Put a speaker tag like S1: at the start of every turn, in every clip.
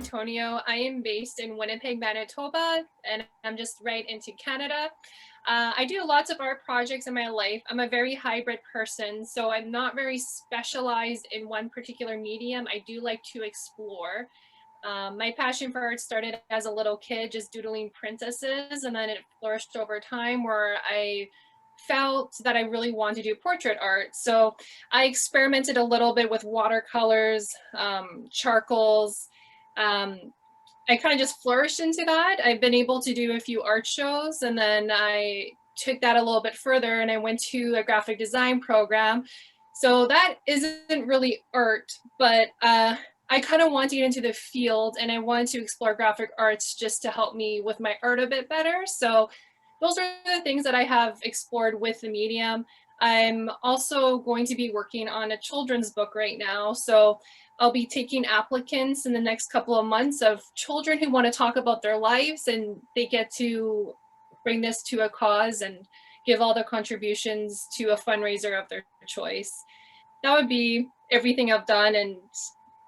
S1: Antonio. I am based in Winnipeg, Manitoba, and I'm just right into Canada. I do lots of art projects in my life. I'm a very hybrid person, so I'm not very specialized in one particular medium. I do like to explore. My passion for art started as a little kid, just doodling princesses, and then it flourished over time where I felt that I really wanted to do portrait art. So I experimented a little bit with watercolors, charcoals. Um, I kind of just flourished into that. I've been able to do a few art shows, and then I took that a little bit further and I went to a graphic design program. So that isn't really art, but I kind of want to get into the field and I want to explore graphic arts just to help me with my art a bit better. So those are the things that I have explored with the medium. I'm also going to be working on a children's book right now. So I'll be taking applicants in the next couple of months of children who want to talk about their lives, and they get to bring this to a cause and give all their contributions to a fundraiser of their choice. That would be everything I've done and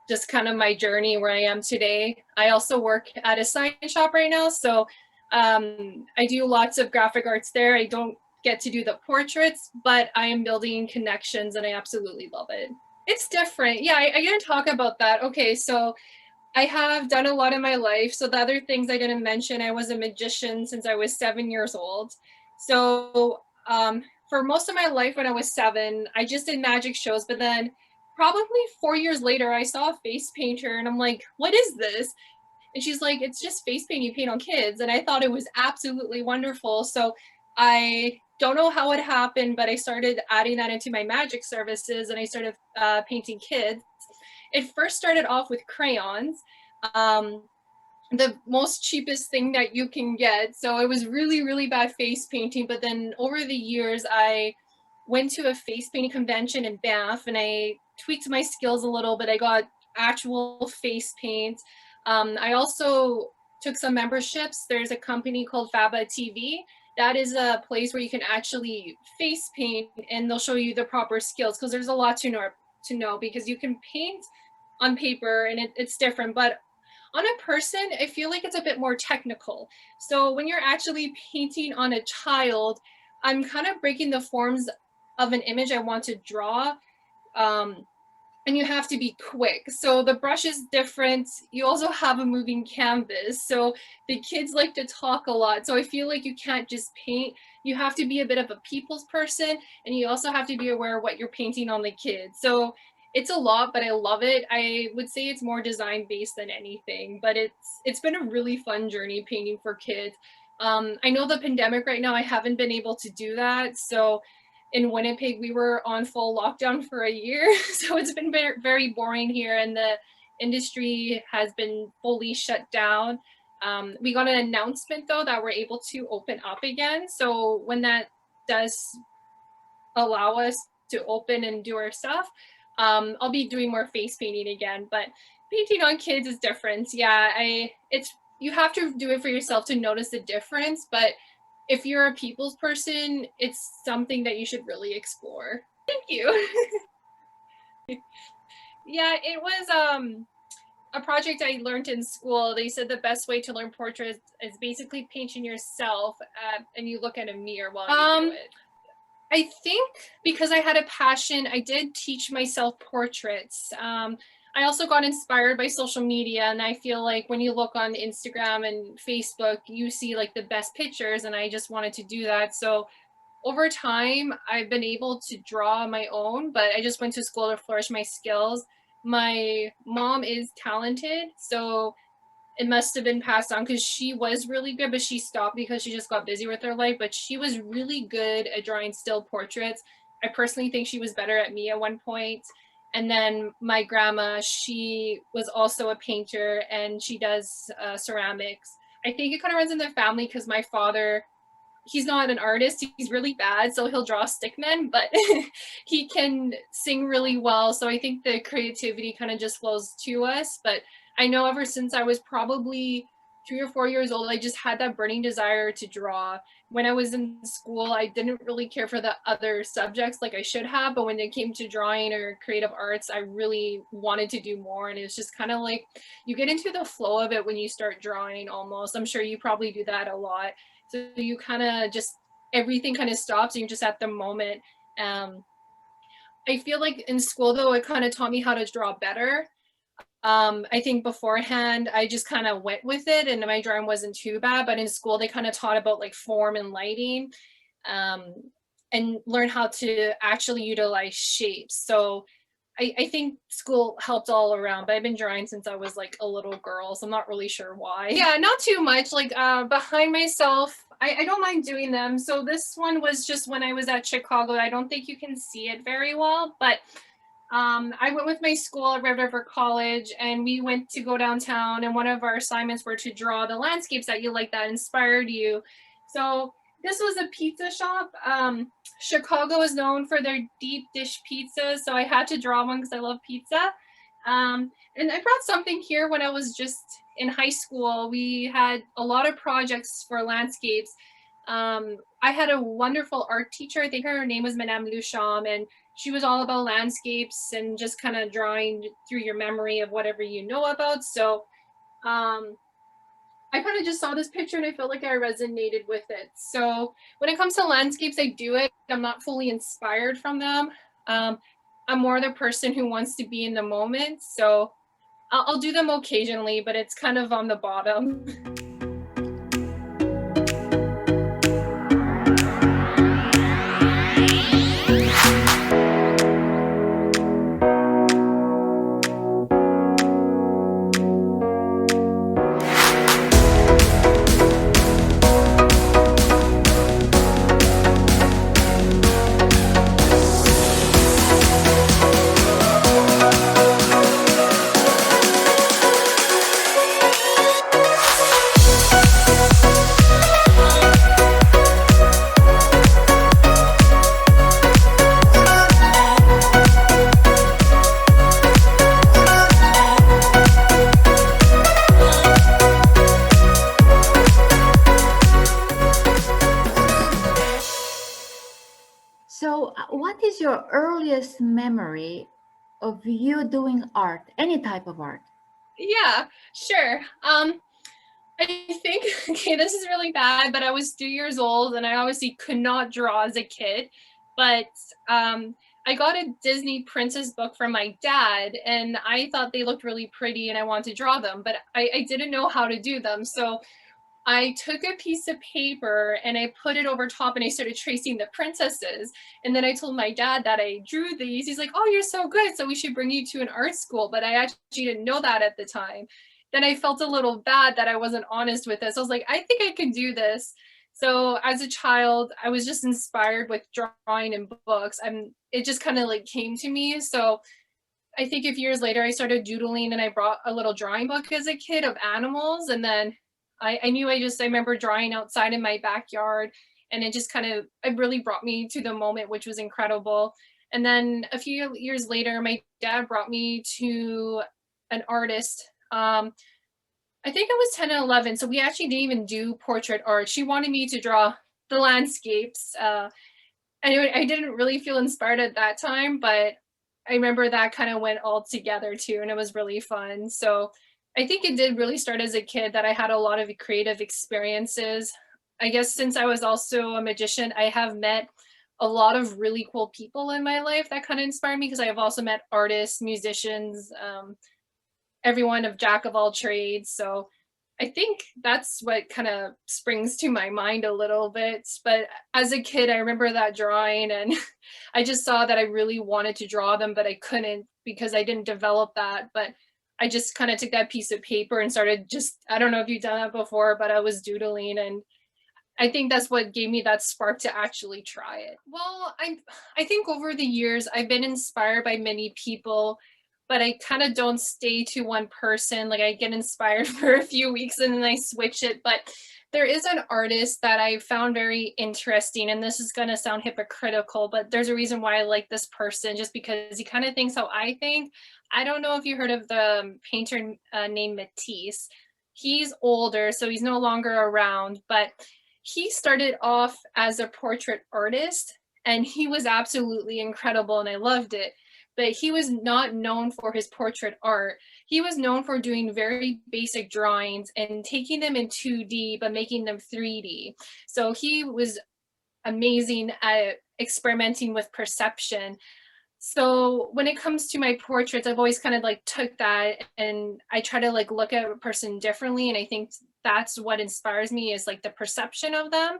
S1: just kind of my journey where I am today. I also work at a sign shop right now, so I do lots of graphic arts there. I don't get to do the portraits, but I am building connections and I absolutely love it. It's different. Yeah, I didn't talk about that. Okay, so I have done a lot in my life. So the other things I didn't mention, I was a magician since I was 7 years old. So for most of my life when I was 7, I just did magic shows. But then probably 4 years later, I saw a face painter and I'm like, what is this? And she's like, it's just face paint you paint on kids. And I thought it was absolutely wonderful. So I don't know how it happened, but I started adding that into my magic services and I started painting kids. It first started off with crayons, um, the most cheapest thing that you can get. So it was really, really bad face painting. But then over the years, I went to a face painting convention in Banff and I tweaked my skills a little bit. I got actual face paint. I also took some memberships. There's a company called Faba TV. That is a place where you can actually face paint and they'll show you the proper skills because there's a lot to know because you can paint on paper and it's different, but on a person, I feel like it's a bit more technical. So when you're actually painting on a child, I'm kind of breaking the forms of an image I want to draw. Um, and you have to be quick. So the brush is different. You also have a moving canvas. So the kids like to talk a lot. So I feel like you can't just paint. You have to be a bit of a people's person and you also have to be aware of what you're painting on the kids. So it's a lot, but I love it. I would say it's more design based than anything, but it's been a really fun journey painting for kids. I know the pandemic right now, I haven't been able to do that. So in Winnipeg, we were on full lockdown for a year. So it's been very, very boring here and the industry has been fully shut down. We got an announcement though that we're able to open up again. So when that does allow us to open and do our stuff, I'll be doing more face painting again, but painting on kids is different. Yeah, you have to do it for yourself to notice the difference, but if you're a people's person, it's something that you should really explore. Thank you. Yeah, it was a project I learned in school. They said the best way to learn portraits is basically painting yourself and you look at a mirror while you do it. I think because I had a passion, I did teach myself portraits. I also got inspired by social media, and I feel like when you look on Instagram and Facebook, you see like the best pictures, and I just wanted to do that. So over time, I've been able to draw my own, but I just went to school to flourish my skills. My mom is talented, so it must have been passed on because she was really good, but she stopped because she just got busy with her life. But she was really good at drawing still portraits. I personally think she was better at me at one point. And then my grandma, she was also a painter and she does ceramics. I think it kind of runs in the family because my father, he's not an artist, he's really bad, so he'll draw stickmen, but he can sing really well. So I think the creativity kind of just flows to us. But I know ever since I was probably 3 or 4 years old, I just had that burning desire to draw. When I was in school, I didn't really care for the other subjects like I should have, but when it came to drawing or creative arts, I really wanted to do more. And it's just kind of like you get into the flow of it when you start drawing almost. I'm sure you probably do that a lot. So you kind of just, everything kind of stops and you're just at the moment. Um, I feel like in school though, it kind of taught me how to draw better. I think beforehand I just kind of went with it and my drawing wasn't too bad, but in school they kind of taught about like form and lighting, um, and learn how to actually utilize shapes. So I think school helped all around, but I've been drawing since I was like a little girl, so I'm not really sure why. Yeah, not too much. Like behind myself, I don't mind doing them. So this one was just when I was at Chicago. I don't think you can see it very well, but I went with my school at Red River College and we went to go downtown and one of our assignments were to draw the landscapes that you like that inspired you. So this was a pizza shop. Chicago is known for their deep dish pizzas, so I had to draw one because I love pizza. And I brought something here when I was just in high school. We had a lot of projects for landscapes. I had a wonderful art teacher. I think her name was Madame Lucham, and she was all about landscapes and just kind of drawing through your memory of whatever you know about. So um, I kind of just saw this picture and I felt like I resonated with it. So when it comes to landscapes, I do it. I'm not fully inspired from them. Um, I'm more the person who wants to be in the moment. So I'll do them occasionally, but it's kind of on the bottom.
S2: So, what is your earliest memory of you doing art, any type of art?
S1: Yeah, sure. I think, okay, this is really bad, but I was 2 years old and I obviously could not draw as a kid. But I got a Disney princess book from my dad and I thought they looked really pretty and I wanted to draw them, but I didn't know how to do them. So I took a piece of paper and I put it over top and I started tracing the princesses. And then I told my dad that I drew these. He's like, "Oh, you're so good. So we should bring you to an art school." But I actually didn't know that at the time. Then I felt a little bad that I wasn't honest with this. I was like, I think I can do this. So as a child, I was just inspired with drawing and books. It just kind of like came to me. So I think if years later I started doodling and I brought a little drawing book as a kid of animals. And then I knew I remember drawing outside in my backyard and it just kind of, it really brought me to the moment, which was incredible. And then a few years later, my dad brought me to an artist. I think I was 10 and 11. So we actually didn't even do portrait art. She wanted me to draw the landscapes. Anyway, I didn't really feel inspired at that time, but I remember that kind of went all together too, and it was really fun. So I think it did really start as a kid that I had a lot of creative experiences. I guess since I was also a magician, I have met a lot of really cool people in my life that kind of inspired me because I have also met artists, musicians, everyone of jack of all trades. So I think that's what kind of springs to my mind a little bit. But as a kid, I remember that drawing and I just saw that I really wanted to draw them, but I couldn't because I didn't develop that. But I just kind of took that piece of paper and started just, I don't know if you've done that before, but I was doodling and I think that's what gave me that spark to actually try it. Well, I think over the years I've been inspired by many people, but I kind of don't stay to one person. Like I get inspired for a few weeks and then I switch it. But there is an artist that I found very interesting, and this is going to sound hypocritical, but there's a reason why I like this person just because he kind of thinks how I think. I don't know if you heard of the painter named Matisse. He's older, so he's no longer around, but he started off as a portrait artist and he was absolutely incredible and I loved it. But he was not known for his portrait art. He was known for doing very basic drawings and taking them in 2D but making them 3D. So he was amazing at experimenting with perception. So when it comes to my portraits, I've always kind of like took that and I try to like look at a person differently. And I think that's what inspires me is like the perception of them.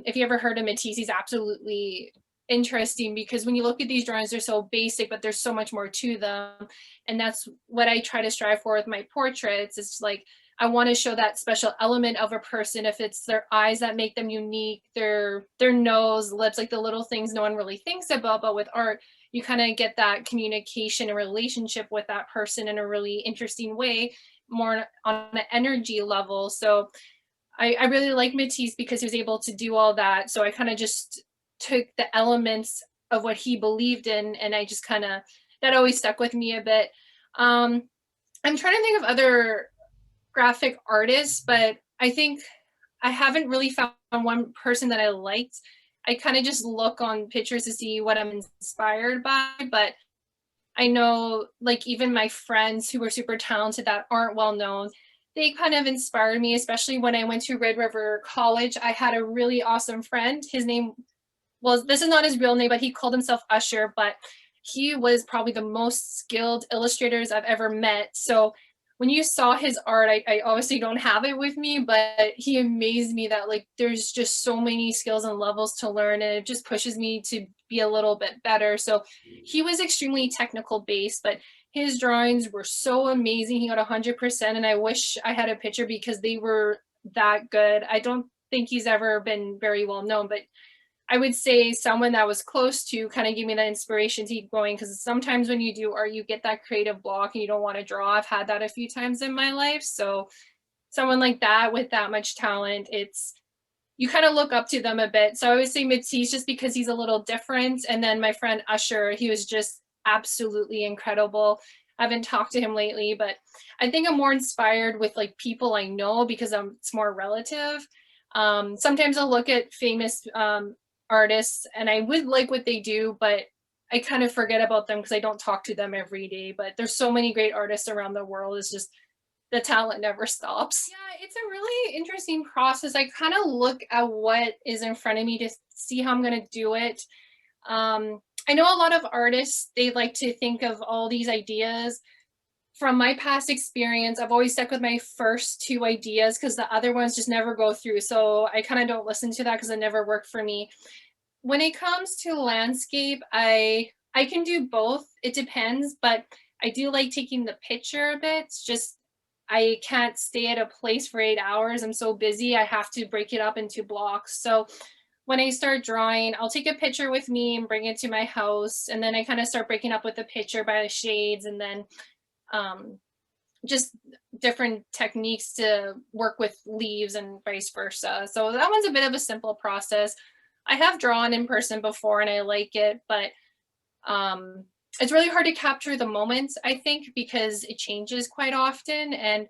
S1: If you ever heard of Matisse, he's absolutely interesting because when you look at these drawings, they're so basic, but there's so much more to them. And that's what I try to strive for with my portraits. It's like, I want to show that special element of a person. If it's their eyes that make them unique, their nose, lips, like the little things no one really thinks about. But with art, you kind of get that communication and relationship with that person in a really interesting way, more on an energy level. So I really like Matisse because he was able to do all that. So I kind of just took the elements of what he believed in, and I just kind of, that always stuck with me a bit. I'm trying to think of other graphic artists, but I think I haven't really found one person that I liked. I kind of just look on pictures to see what I'm inspired by, but I know like even my friends who are super talented that aren't well known, they kind of inspired me, especially when I went to Red River College. I had a really awesome friend. His name, well, this is not his real name, but he called himself Usher, but he was probably the most skilled illustrators I've ever met. So when you saw his art, I obviously don't have it with me, but he amazed me that like there's just so many skills and levels to learn, and it just pushes me to be a little bit better. So he was extremely technical based, but his drawings were so amazing. He got 100%, and I wish I had a picture because they were that good. I don't think he's ever been very well known, but I would say someone that was close to kind of gave me that inspiration to keep going, because sometimes when you do art, you get that creative block and you don't want to draw. I've had that a few times in my life. So someone like that with that much talent, it's, you kind of look up to them a bit. So I always say Matisse just because he's a little different. And then my friend Usher, he was just absolutely incredible. I haven't talked to him lately, but I think I'm more inspired with like people I know because it's more relative. Sometimes I'll look at famous artists and I would like what they do, but I kind of forget about them because I don't talk to them every day. But there's so many great artists around the world. It's just the talent never stops. Yeah, it's a really interesting process. I kind of look at what is in front of me to see how I'm going to do it. I know a lot of artists, they like to think of all these ideas. From my past experience, I've always stuck with my first two ideas because the other ones just never go through. So I kind of don't listen to that because it never worked for me. When it comes to landscape, I can do both. It depends, but I do like taking the picture a bit. It's just I can't stay at a place for 8 hours. I'm so busy. I have to break it up into blocks. So when I start drawing, I'll take a picture with me and bring it to my house. And then I kind of start breaking up with the picture by the shades and then um, just different techniques to work with leaves and vice versa. So that one's a bit of a simple process. I have drawn in person before and I like it, but um, it's really hard to capture the moments, I think, because it changes quite often. And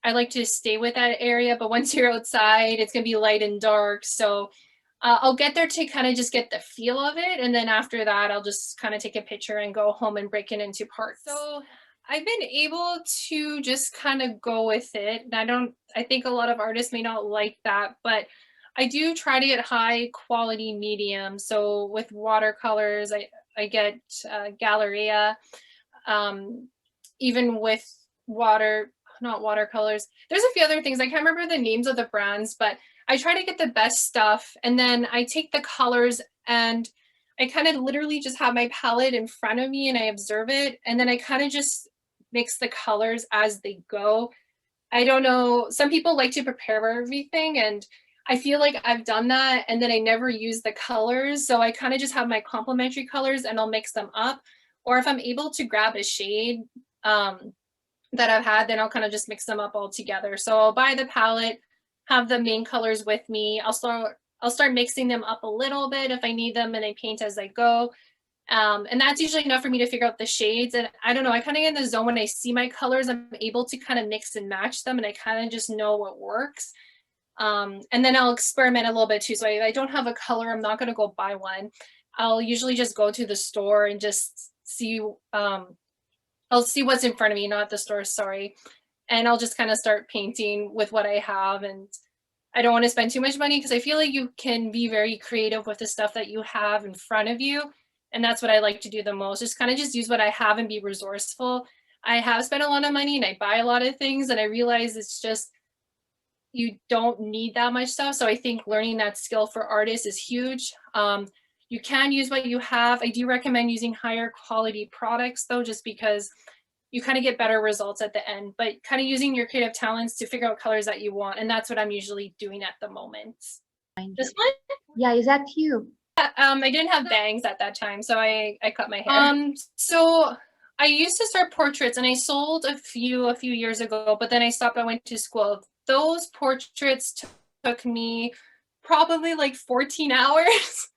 S1: I like to stay with that area, but once you're outside, it's going to be light and dark. So I'll get there to kind of just get the feel of it. And then after that, I'll just kind of take a picture and go home and break it into parts. So I've been able to just kind of go with it. And I think a lot of artists may not like that, but I do try to get high quality medium. So with watercolors, I get Galleria, um, even with not watercolors. There's a few other things. I can't remember the names of the brands, but I try to get the best stuff. And then I take the colors and I kind of literally just have my palette in front of me and I observe it. And then I kind of just mix the colors as they go. I don't know. Some people like to prepare everything and I feel like I've done that and then I never use the colors. So I kind of just have my complementary colors and I'll mix them up. Or if I'm able to grab a shade that I've had, then I'll kind of just mix them up all together. So I'll buy the palette, have the main colors with me. I'll start mixing them up a little bit if I need them and I paint as I go. And that's usually enough for me to figure out the shades. And I don't know, I kind of get in the zone when I see my colors, I'm able to kind of mix and match them, and I kind of just know what works. And then I'll experiment a little bit too. So I don't have a color, I'm not going to go buy one. I'll usually just go to the store and just see, I'll see what's in front of me, not the store, sorry. And I'll just kind of start painting with what I have. And I don't want to spend too much money because I feel like you can be very creative with the stuff that you have in front of you. And that's what I like to do the most, just kind of just use what I have and be resourceful. I have spent a lot of money and I buy a lot of things, and I realize it's just, you don't need that much stuff. So I think learning that skill for artists is huge. You can use what you have. I do recommend using higher quality products though, just because you kind of get better results at the end, but kind of using your creative talents to figure out colors that you want. And that's what I'm usually doing at the moment. This one?
S2: Yeah, is that you?
S1: I didn't have bangs at that time, so I cut my hair. So I used to start portraits, and I sold a few years ago, but then I stopped. I went to school. Those portraits took me probably like 14 hours.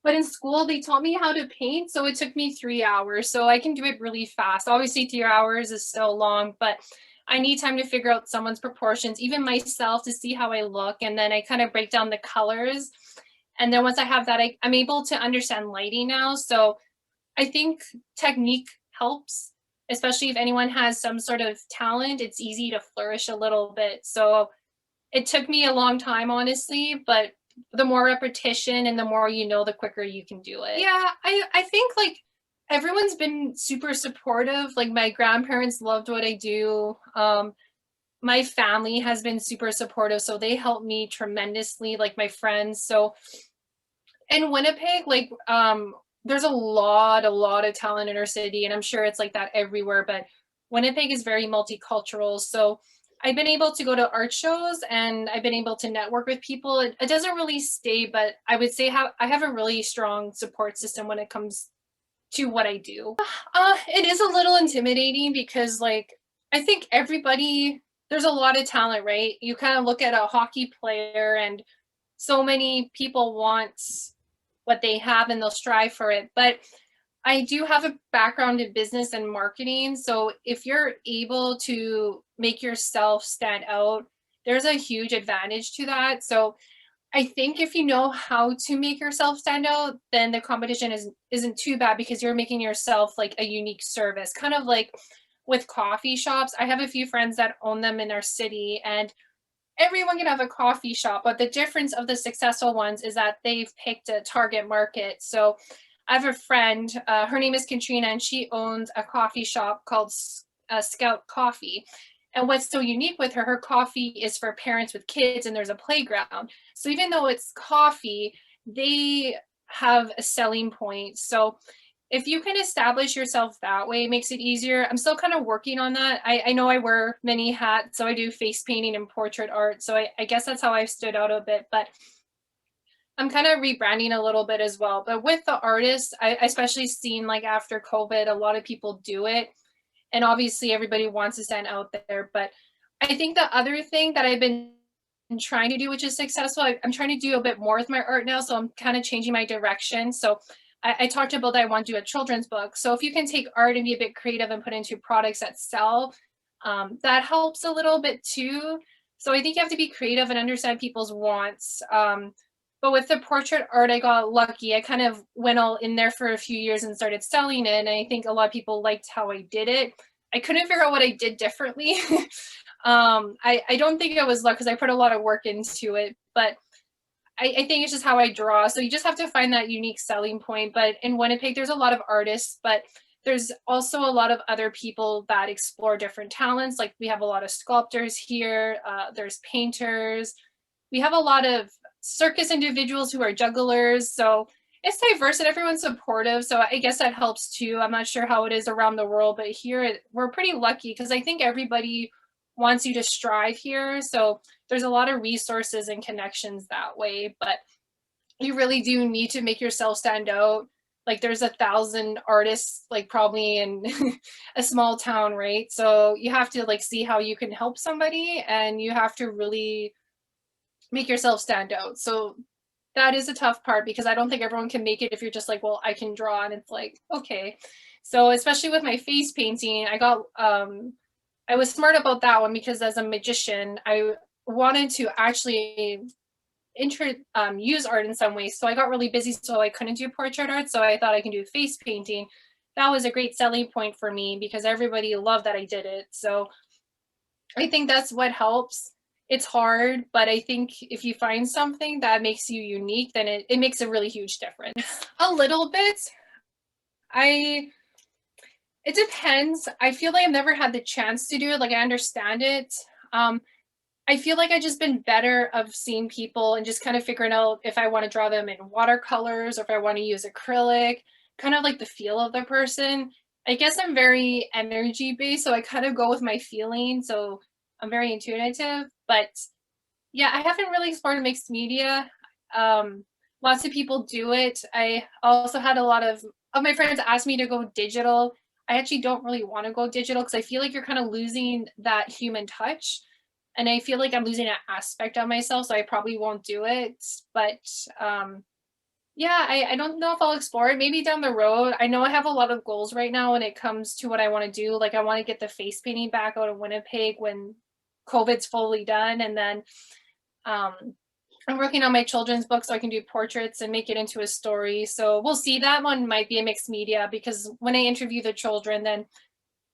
S1: But in school, they taught me how to paint, so it took me 3 hours. So I can do it really fast. Obviously, 3 hours is still long, but I need time to figure out someone's proportions, even myself, to see how I look. And then I kind of break down the colors. And then once I have that, I'm able to understand lighting now. So I think technique helps, especially if anyone has some sort of talent. It's easy to flourish a little bit. So it took me a long time, honestly, but the more repetition and the more you know, the quicker you can do it. Yeah, I think like everyone's been super supportive. Like my grandparents loved what I do. My family has been super supportive, so they helped me tremendously, like my friends. So in Winnipeg, like there's a lot of talent in our city, and I'm sure it's like that everywhere, but Winnipeg is very multicultural. So I've been able to go to art shows, and I've been able to network with people. It doesn't really stay, but I would say I have a really strong support system when it comes to what I do. It is a little intimidating because like I think everybody, there's a lot of talent, right? You kind of look at a hockey player, and so many people want what they have and they'll strive for it. But I do have a background in business and marketing. So if you're able to make yourself stand out, there's a huge advantage to that. So I think if you know how to make yourself stand out, then the competition isn't too bad because you're making yourself like a unique service. Kind of like with coffee shops. I have a few friends that own them in our city, and everyone can have a coffee shop, but the difference of the successful ones is that they've picked a target market. So I have a friend, her name is Katrina, and she owns a coffee shop called Scout Coffee. And what's so unique with her coffee is for parents with kids, and there's a playground. So even though it's coffee, they have a selling point. So if you can establish yourself that way, it makes it easier. I'm still kind of working on that. I know I wear many hats, so I do face painting and portrait art. So I guess that's how I've stood out a bit, but I'm kind of rebranding a little bit as well. But with the artists, I especially seen like after COVID, a lot of people do it. And obviously everybody wants to stand out there. But I think the other thing that I've been trying to do, which is successful, I'm trying to do a bit more with my art now. So I'm kind of changing my direction. So I talked about that I want to do a children's book. So if you can take art and be a bit creative and put into products that sell, that helps a little bit too. So I think you have to be creative and understand people's wants. But with the portrait art, I got lucky. I kind of went all in there for a few years and started selling it. And I think a lot of people liked how I did it. I couldn't figure out what I did differently. I don't think it was luck because I put a lot of work into it, but I think it's just how I draw. So you just have to find that unique selling point. But in Winnipeg, there's a lot of artists, but there's also a lot of other people that explore different talents. Like we have a lot of sculptors here. There's painters. We have a lot of circus individuals who are jugglers. So it's diverse and everyone's supportive. So I guess that helps too. I'm not sure how it is around the world, but here we're pretty lucky because I think everybody wants you to strive here. So there's a lot of resources and connections that way, but you really do need to make yourself stand out. Like there's 1,000 artists, like probably in a small town, right? So you have to like see how you can help somebody and you have to really make yourself stand out. So That is a tough part because I don't think everyone can make it if you're just like, well, I can draw, and it's like, okay. So especially with my face painting, I was smart about that one because as a magician, I wanted to actually use art in some ways. So I got really busy, so I couldn't do portrait art. So I thought I can do face painting. That was a great selling point for me because everybody loved that I did it. So I think that's what helps. It's hard, but I think if you find something that makes you unique, then it makes a really huge difference. A little bit. I It depends. I feel like I've never had the chance to do it. Like I understand it. Um, I feel like I just been better of seeing people and just kind of figuring out if I want to draw them in watercolors or if I want to use acrylic, kind of like the feel of the person. I guess I'm very energy based, so I kind of go with my feeling. So I'm very intuitive, but yeah, I haven't really explored mixed media. Lots of people do it. I also had a lot of my friends ask me to go digital. I actually don't really want to go digital because I feel like you're kind of losing that human touch. And I feel like I'm losing an aspect of myself, so I probably won't do it. But yeah, I don't know if I'll explore it. Maybe down the road. I know I have a lot of goals right now when it comes to what I want to do. Like I want to get the face painting back out of Winnipeg when COVID's fully done, and then um, I'm working on my children's book so I can do portraits and make it into a story. So we'll see. That one might be a mixed media because when I interview the children, then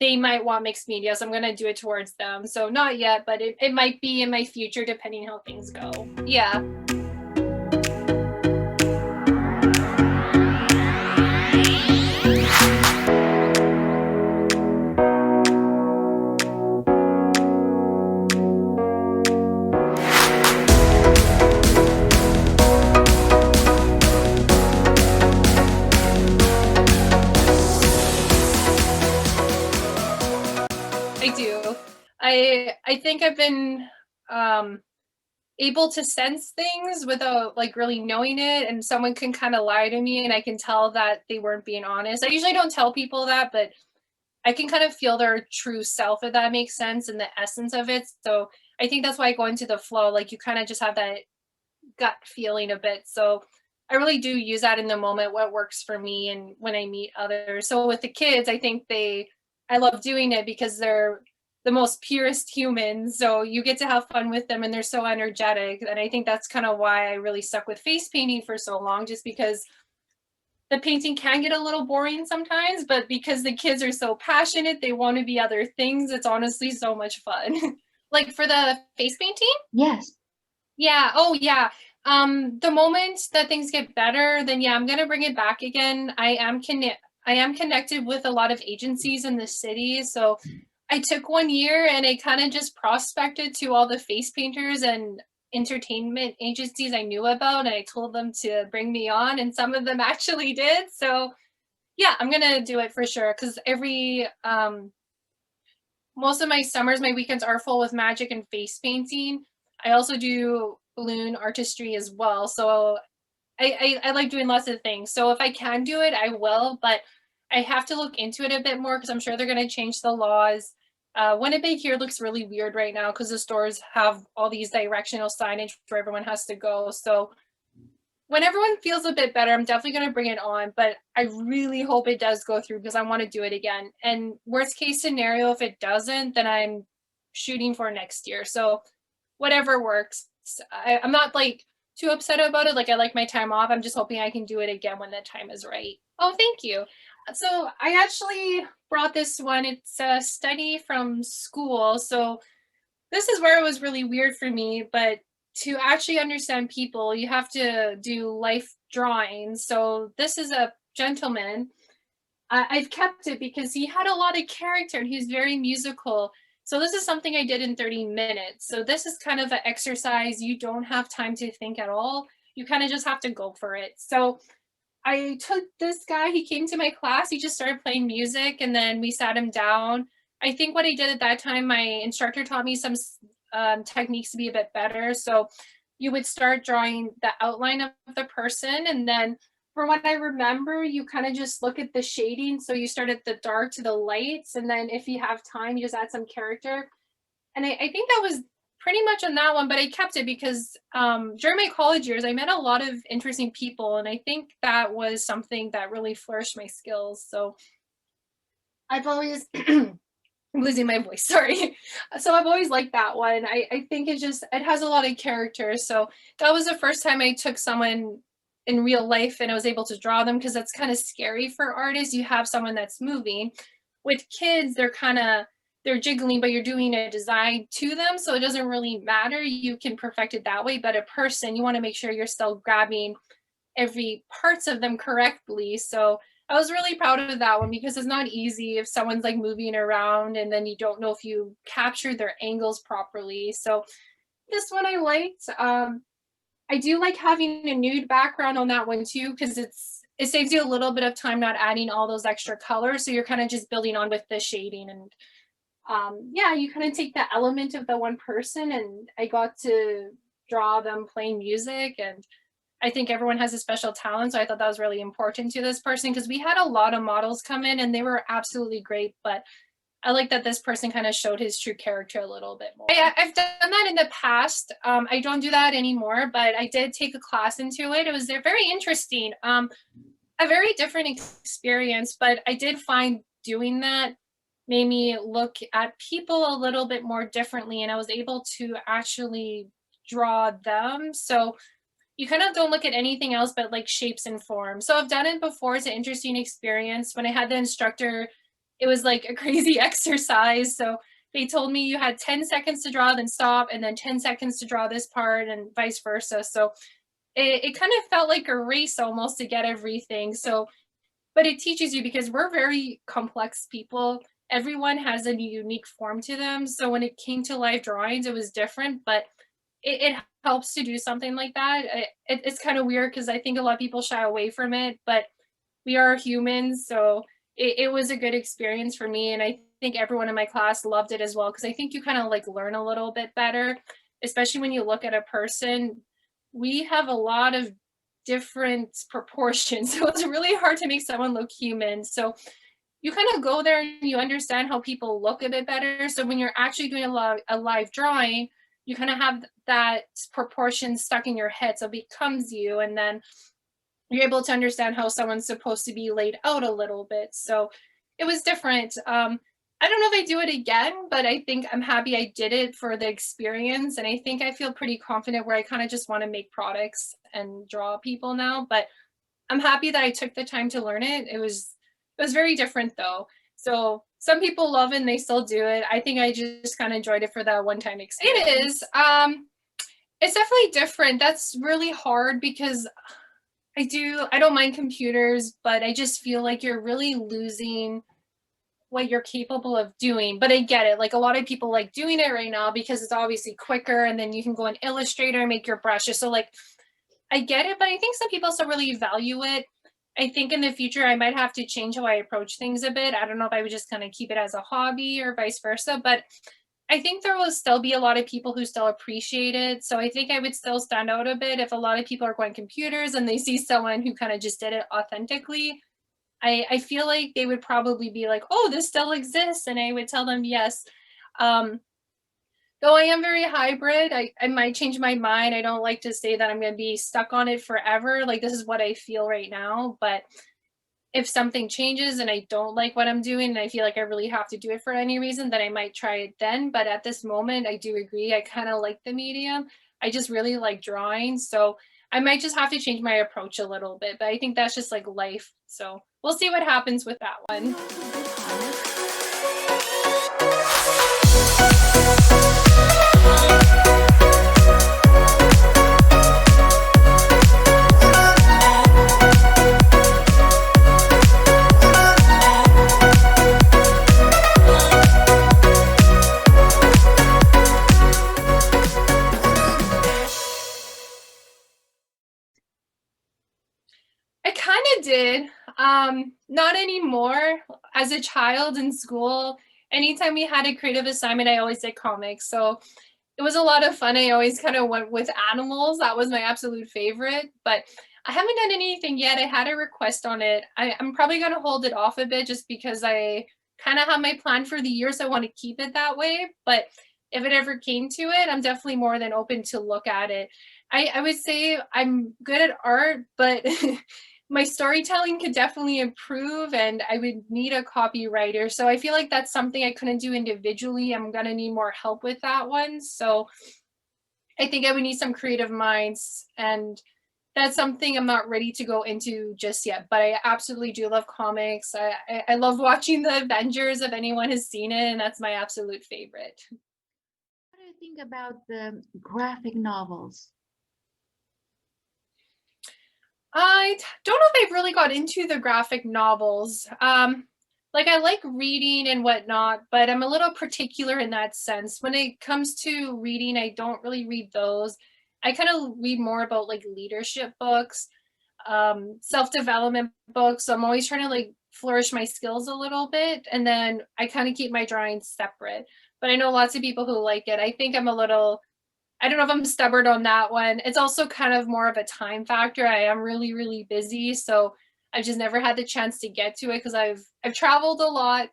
S1: they might want mixed media. So I'm going to do it towards them. So not yet, but it might be in my future depending how things go. Yeah. I do. I think I've been um able to sense things without like really knowing it, and someone can kind of lie to me and I can tell that they weren't being honest. I usually don't tell people that, but I can kind of feel their true self, if that makes sense, and the essence of it. So I think that's why I go into the flow. Like you kind of just have that gut feeling a bit. So I really do use that in the moment, what works for me and when I meet others. So with the kids, I think I love doing it because they're the most purest humans. So you get to have fun with them and they're so energetic. And I think that's kind of why I really stuck with face painting for so long, just because the painting can get a little boring sometimes, but because the kids are so passionate, they want to be other things. It's honestly so much fun. Like for the face painting?
S2: Yes.
S1: Yeah. Oh, yeah. The moment that things get better, then yeah, I'm gonna bring it back again. I am connected with a lot of agencies in the city, so I took 1 year and I kind of just prospected to all the face painters and entertainment agencies I knew about, and I told them to bring me on, and some of them actually did. So yeah, I'm gonna do it for sure because every most of my summers, my weekends are full with magic and face painting. I also do balloon artistry as well. So I like doing lots of things. So if I can do it, I will, but I have to look into it a bit more because I'm sure they're going to change the laws. Winnipeg here looks really weird right now because the stores have all these directional signage where everyone has to go. So when everyone feels a bit better, I'm definitely going to bring it on, but I really hope it does go through because I want to do it again. And worst case scenario, if it doesn't, then I'm shooting for next year. So whatever works. I'm not like too upset about it. Like I like my time off. I'm just hoping I can do it again when the time is right. Oh, thank you. So I actually brought this one. It's a study from school. So this is where it was really weird for me, but to actually understand people, you have to do life drawings. So this is a gentleman. I've kept it because he had a lot of character and he's very musical. So this is something I did in 30 minutes. So this is kind of an exercise. You don't have time to think at all. You kind of just have to go for it. So I took this guy, he came to my class, he just started playing music and then we sat him down. I think what I did at that time, my instructor taught me some techniques to be a bit better. So you would start drawing the outline of the person, and then from what I remember, you kind of just look at the shading. So you start at the dark to the lights, and then if you have time, you just add some character. And I think that was pretty much on that one, but I kept it because during my college years, I met a lot of interesting people, and I think that was something that really flourished my skills. So I've always I'm losing my voice, sorry. So I've always liked that one. I think it has a lot of character. So that was the first time I took someone in real life and I was able to draw them, because that's kind of scary for artists. You have someone that's moving. With kids, they're jiggling, but you're doing a design to them. So it doesn't really matter. You can perfect it that way. But a person, you want to make sure you're still grabbing every parts of them correctly. So I was really proud of that one, because it's not easy if someone's like moving around and then you don't know if you captured their angles properly. So this one I liked. I do like having a nude background on that one too, because it saves you a little bit of time not adding all those extra colors. So you're kind of just building on with the shading, and yeah, you kind of take the element of the one person, and I got to draw them playing music. And I think everyone has a special talent. So I thought that was really important to this person, because we had a lot of models come in and they were absolutely great. But I like that this person kind of showed his true character a little bit more. I've done that in the past. I don't do that anymore, but I did take a class into it. It was very interesting. A very different experience, but I did find doing that made me look at people a little bit more differently, and I was able to actually draw them. So you kind of don't look at anything else but like shapes and forms. So I've done it before. It's an interesting experience. When I had the instructor, it was like a crazy exercise. So they told me you had 10 seconds to draw, then stop, and then 10 seconds to draw this part, and vice versa. So it kind of felt like a race almost to get everything. So, but it teaches you, because we're very complex people. Everyone has a unique form to them. So when it came to live drawings, it was different, but it helps to do something like that. It's kind of weird, because I think a lot of people shy away from it, but we are humans. So it was a good experience for me. And I think everyone in my class loved it as well, because I think you kind of like learn a little bit better, especially when you look at a person. We have a lot of different proportions. So it's really hard to make someone look human. So you kind of go there and you understand how people look a bit better. So when you're actually doing a live drawing, you kind of have that proportion stuck in your head. So it becomes you. And then you're able to understand how someone's supposed to be laid out a little bit. So it was different. I don't know if I do it again, but I think I'm happy I did it for the experience. And I think I feel pretty confident where I kind of just want to make products and draw people now. But I'm happy that I took the time to learn it. It was very different though. So some people love it and they still do it. I think I just kind of enjoyed it for that one time experience. It is. It's definitely different. That's really hard, because I don't mind computers, but I just feel like you're really losing what you're capable of doing. But I get it. Like, a lot of people like doing it right now because it's obviously quicker, and then you can go in Illustrator and make your brushes. So like, I get it, but I think some people still really value it. I think in the future I might have to change how I approach things a bit. I don't know if I would just kind of keep it as a hobby or vice versa, but I think there will still be a lot of people who still appreciate it. So I think I would still stand out a bit if a lot of people are going computers and they see someone who kind of just did it authentically. I feel like they would probably be like, oh, this still exists. And I would tell them yes. Um, Though I am very hybrid, I might change my mind. I don't like to say that I'm going to be stuck on it forever. Like, this is what I feel right now. But if something changes and I don't like what I'm doing and I feel like I really have to do it for any reason, then I might try it then. But at this moment, I do agree. I kind of like the medium. I just really like drawing. So I might just have to change my approach a little bit. But I think that's just like life. So we'll see what happens with that one. I kind of did. Not anymore. As a child in school, anytime we had a creative assignment, I always did comics. So it was a lot of fun. I always kind of went with animals. That was my absolute favorite. But I haven't done anything yet. I had a request on it. I'm probably going to hold it off a bit just because I kind of have my plan for the year. So I want to keep it that way. But if it ever came to it, I'm definitely more than open to look at it. I would say I'm good at art, but my storytelling could definitely improve and I would need a copywriter. So I feel like that's something I couldn't do individually. I'm gonna need more help with that one. So I think I would need some creative minds, and that's something I'm not ready to go into just yet. But I absolutely do love comics. I love watching the Avengers if anyone has seen it, and that's my absolute favorite.
S2: What do you think about the graphic novels?
S1: Don't know if I've really got into the graphic novels. Like I like reading and whatnot, but I'm a little particular in that sense. When it comes to reading, I don't really read those. I kind of read more about like leadership books, self-development books. So I'm always trying to like flourish my skills a little bit, and then I kind of keep my drawings separate. But I know lots of people who like it. I think I'm a little, I don't know if I'm stubborn on that one. It's also kind of more of a time factor. I am really, really busy, so I've just never had the chance to get to it because I've traveled a lot.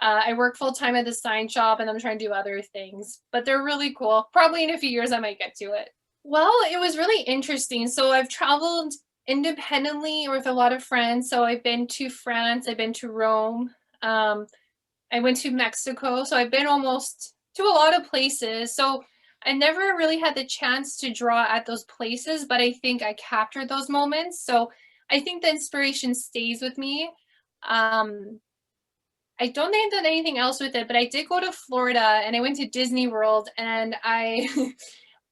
S1: I work full time at the sign shop, and I'm trying to do other things. But they're really cool. Probably in a few years, I might get to it. Well, it was really interesting. So I've traveled independently or with a lot of friends. So I've been to France. I've been to Rome. Um, I went to Mexico, so I've been almost to a lot of places. So I never really had the chance to draw at those places, but I think I captured those moments. So I think the inspiration stays with me. Um, I don't think I've done anything else with it, but I did go to Florida and I went to Disney World and I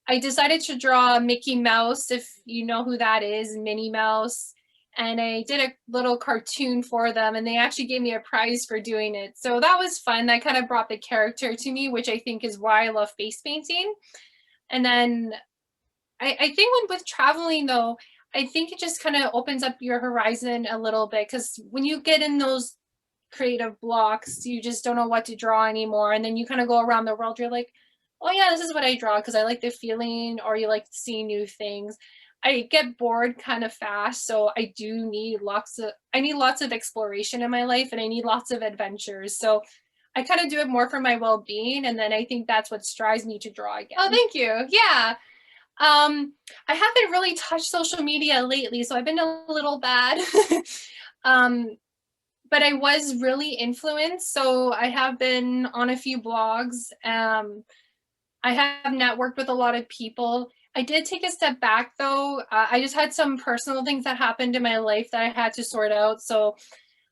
S1: I decided to draw Mickey Mouse, if you know who that is, Minnie Mouse. And I did a little cartoon for them, and they actually gave me a prize for doing it. So that was fun. That kind of brought the character to me, which I think is why I love face painting. And then I think with traveling, though, I think it just kind of opens up your horizon a little bit because when you get in those creative blocks, you just don't know what to draw anymore. And then you kind of go around the world, you're like, oh yeah, this is what I draw because I like the feeling, or you like seeing new things. I get bored kind of fast, so I do need lots of exploration in my life, and I need lots of adventures. So I kind of do it more for my well-being, and then I think that's what strives me to draw again. Oh, thank you. Yeah. I haven't really touched social media lately, so I've been a little bad. um, but I was really influenced. So I have been on a few blogs. I have networked with a lot of people. I did take a step back though. I just had some personal things that happened in my life that I had to sort out. So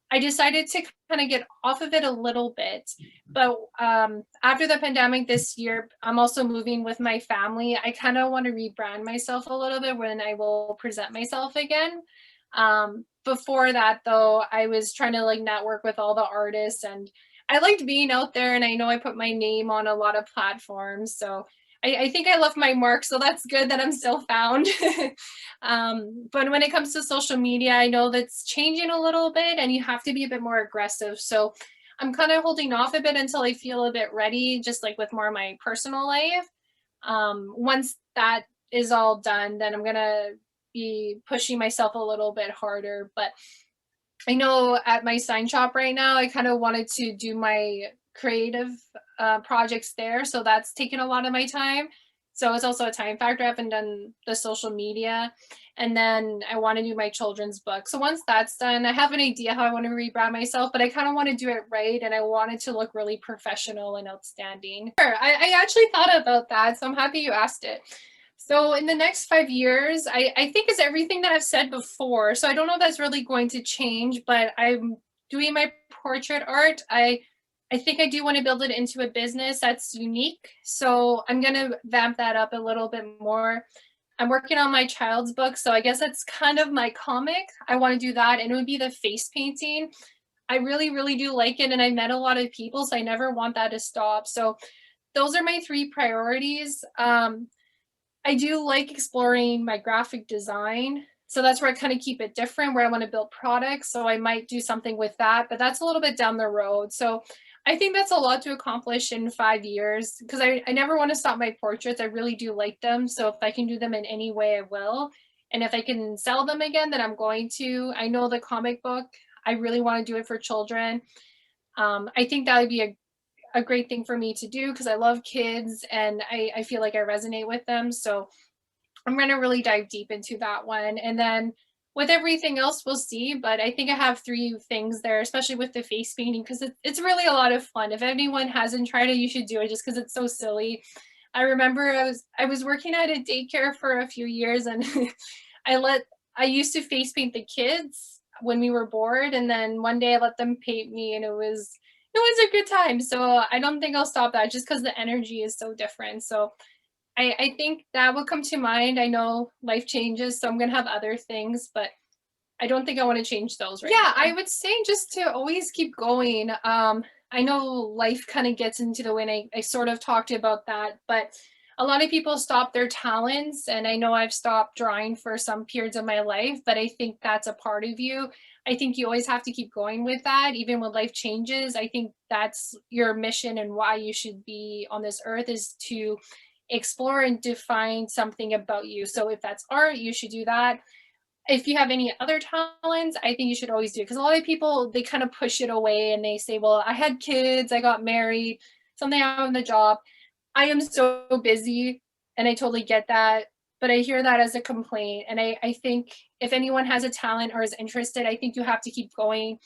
S1: I decided to kind of get off of it a little bit. But after the pandemic this year, I'm also moving with my family. I kind of want to rebrand myself a little bit when I will present myself again. Before that, though, I was trying to like network with all the artists, and I liked being out there. And I know I put my name on a lot of platforms. So I think I left my mark. So that's good that I'm still found. But when it comes to social media, I know that's changing a little bit and you have to be a bit more aggressive. So I'm kind of holding off a bit until I feel a bit ready, just like with more of my personal life. Once that is all done, then I'm going to be pushing myself a little bit harder. But I know at my sign shop right now, I kind of wanted to do my creative projects there. So that's taken a lot of my time. So it's also a time factor. I haven't done the social media. And then I want to do my children's book. So once that's done, I have an idea how I want to rebrand myself, but I kind of want to do it right. And I want it to look really professional and outstanding. Sure, I actually thought about that. So I'm happy you asked it. So in the next 5 years, I think it's everything that I've said before. So I don't know if that's really going to change, but I'm doing my portrait art. I think I do want to build it into a business that's unique. So I'm gonna vamp that up a little bit more. I'm working on my child's book, so I guess that's kind of my comic. I want to do that, and it would be the face painting. I really, really do like it, and I met a lot of people, so I never want that to stop. So those are my three priorities. I do like exploring my graphic design. So that's where I kind of keep it different, where I want to build products. So I might do something with that, but that's a little bit down the road. So I think that's a lot to accomplish in 5 years because I never want to stop my portraits. I really do like them. So if I can do them in any way, I will. And if I can sell them again, then I'm going to. I know the comic book, I really want to do it for children. I think that would be a great thing for me to do because I love kids and I feel like I resonate with them. So I'm going to really dive deep into that one. And then with everything else, we'll see. But I think I have three things there, especially with the face painting, because it's really a lot of fun. If anyone hasn't tried it, you should do it just because it's so silly. I remember I was working at a daycare for a few years, and I let I used to face paint the kids when we were bored, and then one day I let them paint me, and it was a good time. So I don't think I'll stop that just because the energy is so different. So I think that will come to mind. I know life changes, so I'm gonna have other things, but I don't think I want to change those right now. I would say just to always keep going. I know life kind of gets into the way, and I sort of talked about that, but a lot of people stop their talents, and I know I've stopped drawing for some periods of my life, but I think that's a part of you. I think you always have to keep going with that, even when life changes. I think that's your mission and why you should be on this earth is to explore and define something about you. So if that's art, you should do that. If you have any other talents, I think you should always do it because a lot of people they kind of push it away and they say, "Well, I had kids, I got married, something out on the job. I am so busy," and I totally get that. But I hear that as a complaint, and I think if anyone has a talent or is interested, I think you have to keep going.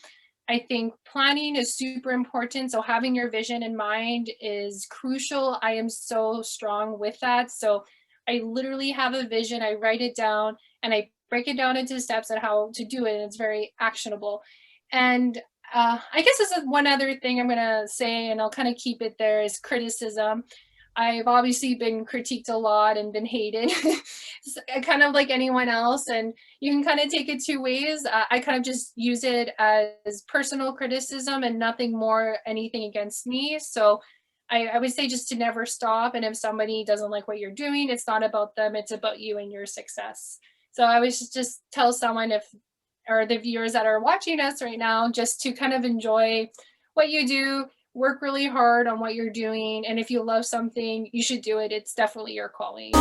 S1: I think planning is super important. So having your vision in mind is crucial. I am so strong with that. So I literally have a vision, I write it down, and I break it down into steps on how to do it. And it's very actionable. And I guess this is one other thing I'm going to say, and I'll kind of keep it there is criticism. I've obviously been critiqued a lot and been hated, kind of like anyone else. And you can kind of take it two ways. I kind of just use it as personal criticism and nothing more, anything against me. So I would say just to never stop. And if somebody doesn't like what you're doing, it's not about them, it's about you and your success. So I would just tell someone if, or the viewers that are watching us right now, just to kind of enjoy what you do, work really hard on what you're doing. And if you love something, you should do it. It's definitely your calling.